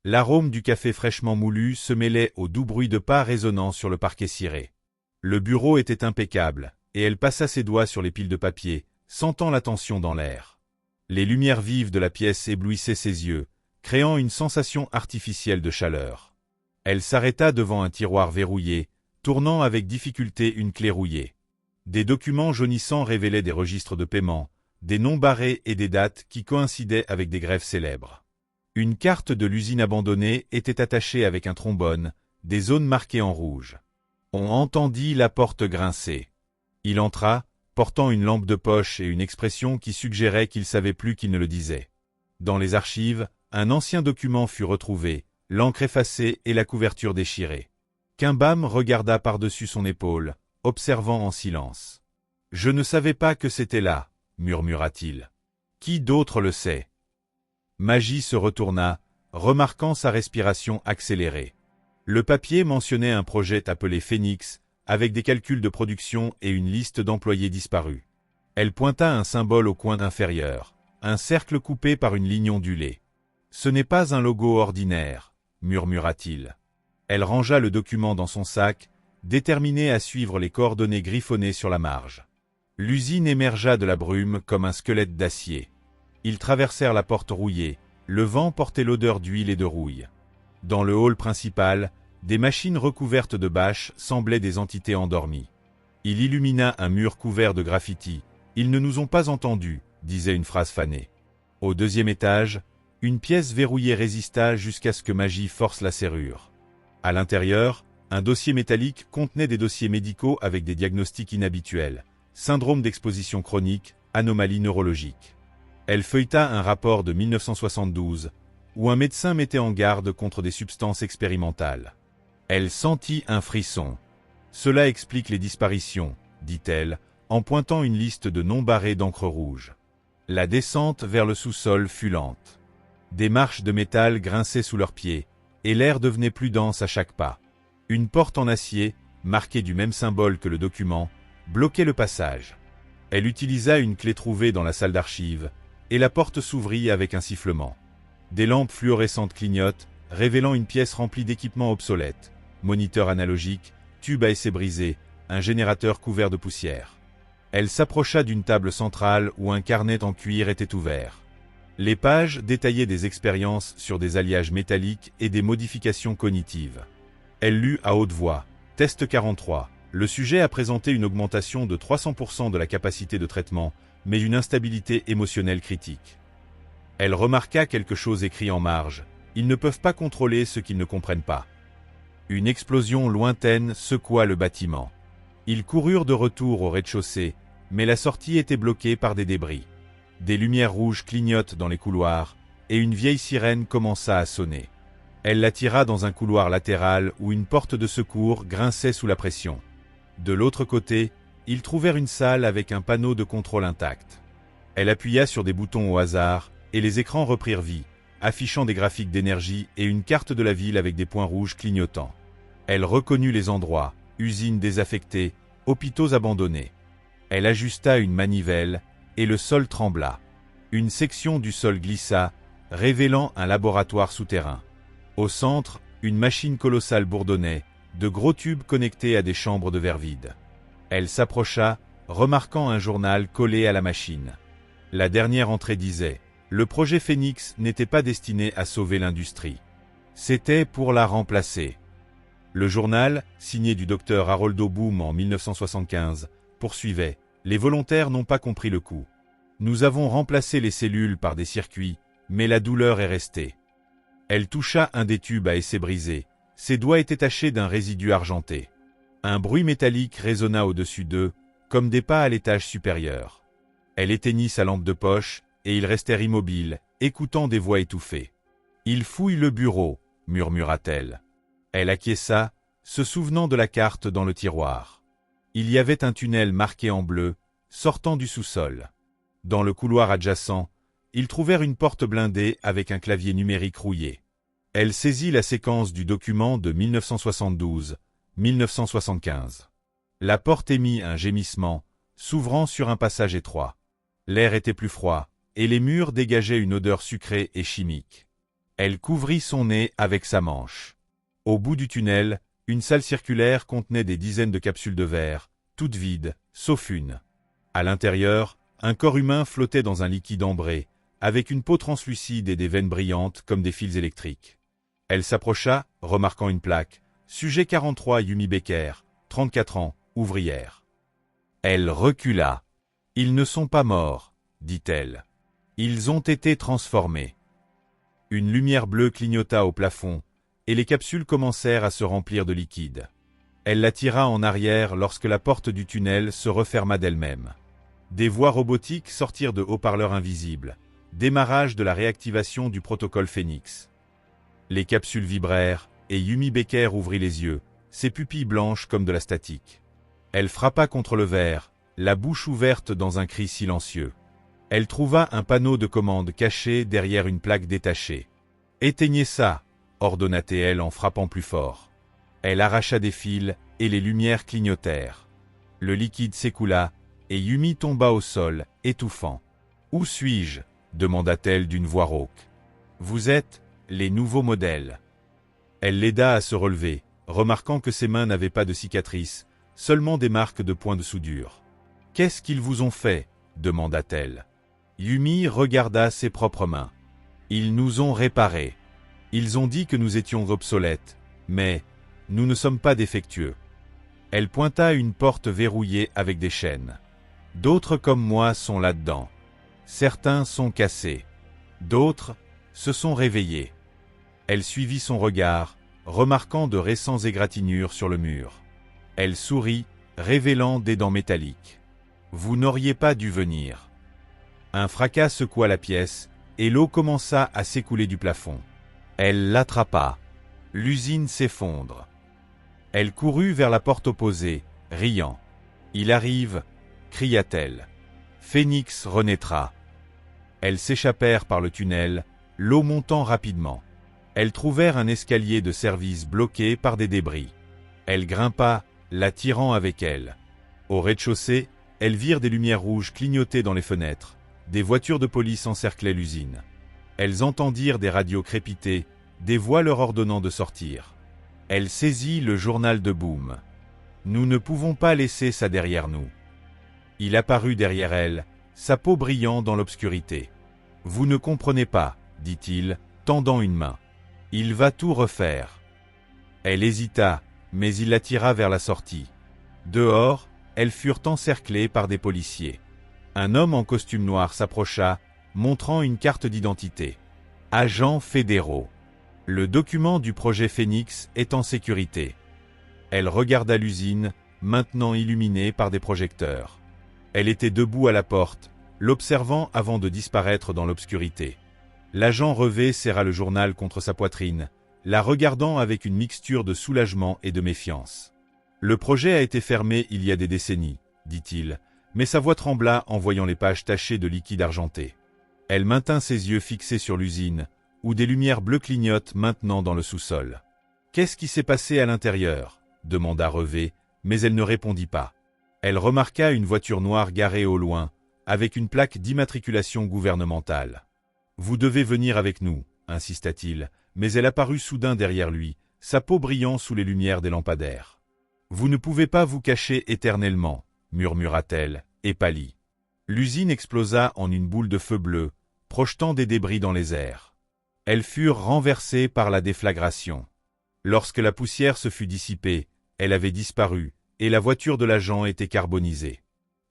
L'arôme du café fraîchement moulu se mêlait au doux bruit de pas résonnant sur le parquet ciré. Le bureau était impeccable, et elle passa ses doigts sur les piles de papier, sentant la tension dans l'air. Les lumières vives de la pièce éblouissaient ses yeux, créant une sensation artificielle de chaleur. Elle s'arrêta devant un tiroir verrouillé, tournant avec difficulté une clé rouillée. Des documents jaunissants révélaient des registres de paiement, des noms barrés et des dates qui coïncidaient avec des greffes célèbres. Une carte de l'usine abandonnée était attachée avec un trombone, des zones marquées en rouge. On entendit la porte grincer. Il entra, portant une lampe de poche et une expression qui suggérait qu'il savait plus qu'il ne le disait. Dans les archives, un ancien document fut retrouvé, l'encre effacée et la couverture déchirée. Kimbam regarda par-dessus son épaule, observant en silence. « Je ne savais pas que c'était là, » murmura-t-il. « Qui d'autre le sait ?» Maggie se retourna, remarquant sa respiration accélérée. Le papier mentionnait un projet appelé Phoenix, avec des calculs de production et une liste d'employés disparus. Elle pointa un symbole au coin inférieur, un cercle coupé par une ligne ondulée. « Ce n'est pas un logo ordinaire, » murmura-t-il. Elle rangea le document dans son sac, déterminée à suivre les coordonnées griffonnées sur la marge. L'usine émergea de la brume comme un squelette d'acier. Ils traversèrent la porte rouillée, le vent portait l'odeur d'huile et de rouille. Dans le hall principal, des machines recouvertes de bâches semblaient des entités endormies. Il illumina un mur couvert de graffitis. « Ils ne nous ont pas entendus », disait une phrase fanée. Au deuxième étage, une pièce verrouillée résista jusqu'à ce que Maggie force la serrure. À l'intérieur, un dossier métallique contenait des dossiers médicaux avec des diagnostics inhabituels, syndrome d'exposition chronique, anomalie neurologique. Elle feuilleta un rapport de 1972, où un médecin mettait en garde contre des substances expérimentales. Elle sentit un frisson. « Cela explique les disparitions, » dit-elle, en pointant une liste de noms barrés d'encre rouge. La descente vers le sous-sol fut lente. Des marches de métal grinçaient sous leurs pieds, et l'air devenait plus dense à chaque pas. Une porte en acier, marquée du même symbole que le document, bloquait le passage. Elle utilisa une clé trouvée dans la salle d'archives, et la porte s'ouvrit avec un sifflement. Des lampes fluorescentes clignotent, révélant une pièce remplie d'équipements obsolètes, moniteur analogique, tube à essai brisé, un générateur couvert de poussière. Elle s'approcha d'une table centrale où un carnet en cuir était ouvert. Les pages détaillaient des expériences sur des alliages métalliques et des modifications cognitives. Elle lut à haute voix. Test 43. Le sujet a présenté une augmentation de 300% de la capacité de traitement, mais une instabilité émotionnelle critique. Elle remarqua quelque chose écrit en marge. Ils ne peuvent pas contrôler ce qu'ils ne comprennent pas. Une explosion lointaine secoua le bâtiment. Ils coururent de retour au rez-de-chaussée, mais la sortie était bloquée par des débris. Des lumières rouges clignotent dans les couloirs, et une vieille sirène commença à sonner. Elle la tira dans un couloir latéral où une porte de secours grinçait sous la pression. De l'autre côté, ils trouvèrent une salle avec un panneau de contrôle intact. Elle appuya sur des boutons au hasard, et les écrans reprirent vie, affichant des graphiques d'énergie et une carte de la ville avec des points rouges clignotants. Elle reconnut les endroits, usines désaffectées, hôpitaux abandonnés. Elle ajusta une manivelle, et le sol trembla. Une section du sol glissa, révélant un laboratoire souterrain. Au centre, une machine colossale bourdonnait, de gros tubes connectés à des chambres de verre vide. Elle s'approcha, remarquant un journal collé à la machine. La dernière entrée disait « Le projet Phoenix n'était pas destiné à sauver l'industrie. C'était pour la remplacer. » Le journal, signé du docteur Haroldo Boom en 1975, poursuivait « Les volontaires n'ont pas compris le coup. Nous avons remplacé les cellules par des circuits, mais la douleur est restée. » Elle toucha un des tubes à essai brisé. Ses doigts étaient tachés d'un résidu argenté. Un bruit métallique résonna au-dessus d'eux, comme des pas à l'étage supérieur. Elle éteignit sa lampe de poche, et ils restèrent immobiles, écoutant des voix étouffées. « Il fouille le bureau », murmura-t-elle. Elle acquiesça, se souvenant de la carte dans le tiroir. Il y avait un tunnel marqué en bleu, sortant du sous-sol. Dans le couloir adjacent, ils trouvèrent une porte blindée avec un clavier numérique rouillé. Elle saisit la séquence du document de 1972-1975. La porte émit un gémissement, s'ouvrant sur un passage étroit. L'air était plus froid, et les murs dégageaient une odeur sucrée et chimique. Elle couvrit son nez avec sa manche. Au bout du tunnel, une salle circulaire contenait des dizaines de capsules de verre, toutes vides, sauf une. À l'intérieur, un corps humain flottait dans un liquide ambré, avec une peau translucide et des veines brillantes comme des fils électriques. Elle s'approcha, remarquant une plaque. Sujet 43 Yumi Becker, 34 ans, ouvrière. Elle recula. « Ils ne sont pas morts, dit-elle. Ils ont été transformés. » Une lumière bleue clignota au plafond, et les capsules commencèrent à se remplir de liquide. Elle la tira en arrière lorsque la porte du tunnel se referma d'elle-même. Des voix robotiques sortirent de haut-parleurs invisibles. Démarrage de la réactivation du protocole Phénix. Les capsules vibrèrent, et Yumi Becker ouvrit les yeux, ses pupilles blanches comme de la statique. Elle frappa contre le verre, la bouche ouverte dans un cri silencieux. Elle trouva un panneau de commande caché derrière une plaque détachée. « Éteignez ça !» ordonna-t-elle en frappant plus fort. Elle arracha des fils, et les lumières clignotèrent. Le liquide s'écoula, et Yumi tomba au sol, étouffant. « Où suis-je » demanda-t-elle d'une voix rauque. « Vous êtes les nouveaux modèles. » Elle l'aida à se relever, remarquant que ses mains n'avaient pas de cicatrices, seulement des marques de points de soudure. « Qu'est-ce qu'ils vous ont fait » demanda-t-elle. Yumi regarda ses propres mains. « Ils nous ont réparés. Ils ont dit que nous étions obsolètes, mais nous ne sommes pas défectueux. » Elle pointa une porte verrouillée avec des chaînes. « D'autres comme moi sont là-dedans. Certains sont cassés. D'autres se sont réveillés. » Elle suivit son regard, remarquant de récents égratignures sur le mur. Elle sourit, révélant des dents métalliques. « Vous n'auriez pas dû venir. » Un fracas secoua la pièce, et l'eau commença à s'écouler du plafond. Elle l'attrapa. L'usine s'effondre. Elle courut vers la porte opposée, riant. « Il arrive !» cria-t-elle. « Phénix renaîtra. » Elles s'échappèrent par le tunnel, l'eau montant rapidement. Elles trouvèrent un escalier de service bloqué par des débris. Elle grimpa, la tirant avec elle. Au rez-de-chaussée, elles virent des lumières rouges clignoter dans les fenêtres. Des voitures de police encerclaient l'usine. Elles entendirent des radios crépiter, des voix leur ordonnant de sortir. Elle saisit le journal de Boom. « Nous ne pouvons pas laisser ça derrière nous. » Il apparut derrière elle, sa peau brillant dans l'obscurité. « Vous ne comprenez pas, dit-il, tendant une main. Il va tout refaire. » Elle hésita, mais il la tira vers la sortie. Dehors, elles furent encerclées par des policiers. Un homme en costume noir s'approcha, montrant une carte d'identité. « Agents fédéraux. Le document du projet Phénix est en sécurité. » Elle regarda l'usine, maintenant illuminée par des projecteurs. Elle était debout à la porte, l'observant avant de disparaître dans l'obscurité. L'agent revêt serra le journal contre sa poitrine, la regardant avec une mixture de soulagement et de méfiance. « Le projet a été fermé il y a des décennies, dit-il, mais sa voix trembla en voyant les pages tachées de liquide argenté. Elle maintint ses yeux fixés sur l'usine, où des lumières bleues clignotent maintenant dans le sous-sol. « Qu'est-ce qui s'est passé à l'intérieur » demanda Revêt, mais elle ne répondit pas. Elle remarqua une voiture noire garée au loin, avec une plaque d'immatriculation gouvernementale. « Vous devez venir avec nous, insista-t-il, mais elle apparut soudain derrière lui, sa peau brillant sous les lumières des lampadaires. « Vous ne pouvez pas vous cacher éternellement, murmura-t-elle, et pâlit. L'usine explosa en une boule de feu bleu, projetant des débris dans les airs. Elles furent renversées par la déflagration. Lorsque la poussière se fut dissipée, elle avait disparu, et la voiture de l'agent était carbonisée.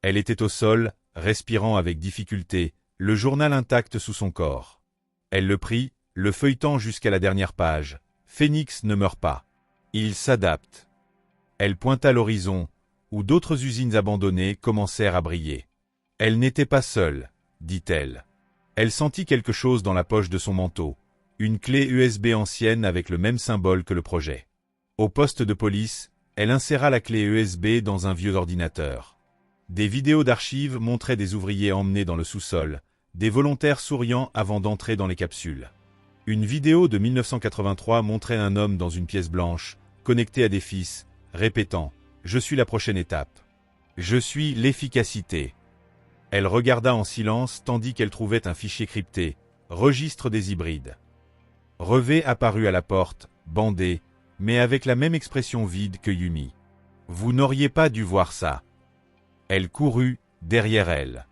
Elle était au sol, respirant avec difficulté, le journal intact sous son corps. Elle le prit, le feuilletant jusqu'à la dernière page. Phénix ne meurt pas. Il s'adapte. Elle pointa l'horizon, où d'autres usines abandonnées commencèrent à briller. Elle n'était pas seule, dit-elle. Elle sentit quelque chose dans la poche de son manteau, une clé USB ancienne avec le même symbole que le projet. Au poste de police, elle inséra la clé USB dans un vieux ordinateur. Des vidéos d'archives montraient des ouvriers emmenés dans le sous-sol, des volontaires souriant avant d'entrer dans les capsules. Une vidéo de 1983 montrait un homme dans une pièce blanche, connecté à des fils, répétant « Je suis la prochaine étape. Je suis l'efficacité. » Elle regarda en silence tandis qu'elle trouvait un fichier crypté, registre des hybrides. Revey apparut à la porte, bandé, mais avec la même expression vide que Yumi. Vous n'auriez pas dû voir ça. Elle courut, derrière elle.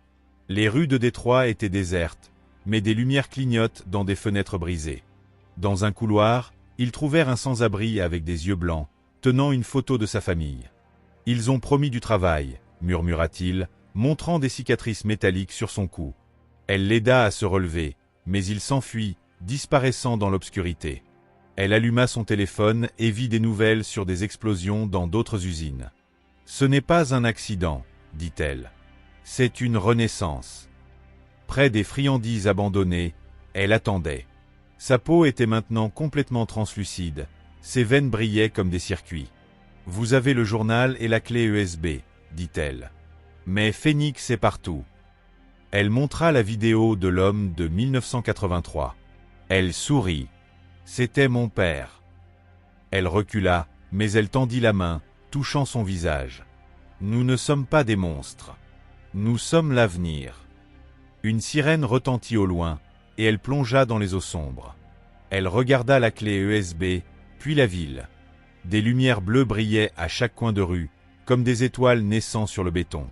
Les rues de Détroit étaient désertes, mais des lumières clignotent dans des fenêtres brisées. Dans un couloir, ils trouvèrent un sans-abri avec des yeux blancs, tenant une photo de sa famille. Ils ont promis du travail, murmura-t-il, montrant des cicatrices métalliques sur son cou. Elle l'aida à se relever, mais il s'enfuit, disparaissant dans l'obscurité. Elle alluma son téléphone et vit des nouvelles sur des explosions dans d'autres usines. « Ce n'est pas un accident, dit-elle. C'est une renaissance. » Près des friandises abandonnées, elle attendait. Sa peau était maintenant complètement translucide, ses veines brillaient comme des circuits. « Vous avez le journal et la clé USB, dit-elle. Mais Phoenix est partout. » Elle montra la vidéo de l'homme de 1983. Elle sourit. C'était mon père. Elle recula, mais elle tendit la main, touchant son visage. Nous ne sommes pas des monstres. Nous sommes l'avenir. Une sirène retentit au loin, et elle plongea dans les eaux sombres. Elle regarda la clé USB, puis la ville. Des lumières bleues brillaient à chaque coin de rue, comme des étoiles naissant sur le béton.